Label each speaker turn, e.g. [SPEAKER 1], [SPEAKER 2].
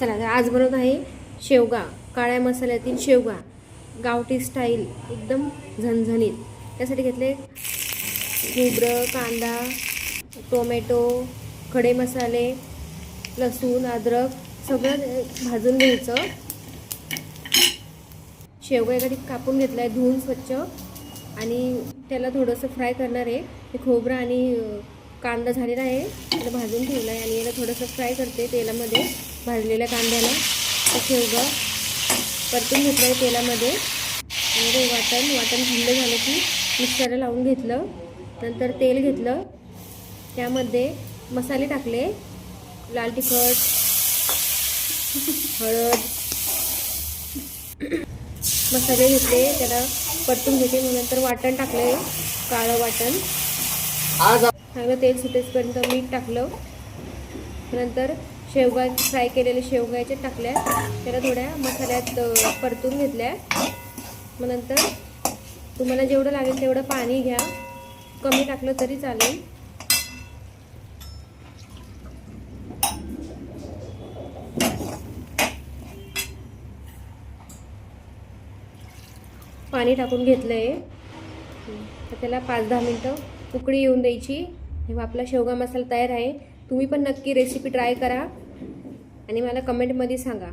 [SPEAKER 1] चला तर आज बनवत आहे शेवगा, काळ्या मसाल्यातील शेवगा, गावठी स्टाईल, एकदम झणझणीत. त्यासाठी घेतले खोबरं, कांदा, टोमॅटो, खडे मसाले, लसूण, अद्रक सगळं भाजून घ्यायचं. शेवगा एखादी कापून घेतला आहे धुवून स्वच्छ आणि त्याला थोडंसं फ्राय करणार आहे. ते खोबरं आणि कांदा झालेला आहे, त्याला भाजून ठेवला आहे आणि याला थोडंसं फ्राय करते तेलामध्ये. भाजलेल्या कांद्याला शेवगा परतून घेतलं आहे तेलामध्ये आणि वाटण थंड झालं की मिक्सरला लावून घेतलं. नंतर तेल घेतलं, त्यामध्ये मसाले टाकले, लाल तिखट, हळद, मसाले घेतले, त्याला परतून घेते. मग नंतर वाटण टाकले, काळं वाटण. चांगलं तेल सुटेपर्यंत मीठ टाकलं. नंतर शेवगा फ्राय केलेले शेवगाच्या टाकल्या, त्याला थोड्या मसाल्यात परतून घेतल्या. मग नंतर तुम्हाला जेवढं लागेल तेवढं पाणी घ्या, कमी टाकलं तरी चालेल. पाणी टाकून घेतलं आहे, तर त्याला 5-10 मिनटं उकळी येऊन द्यायची. तेव्हा आपला शेवगा मसाला तयार आहे. तुम्ही पण नक्की रेसिपी ट्राय करा आणि मला कमेंटमध्ये सांगा.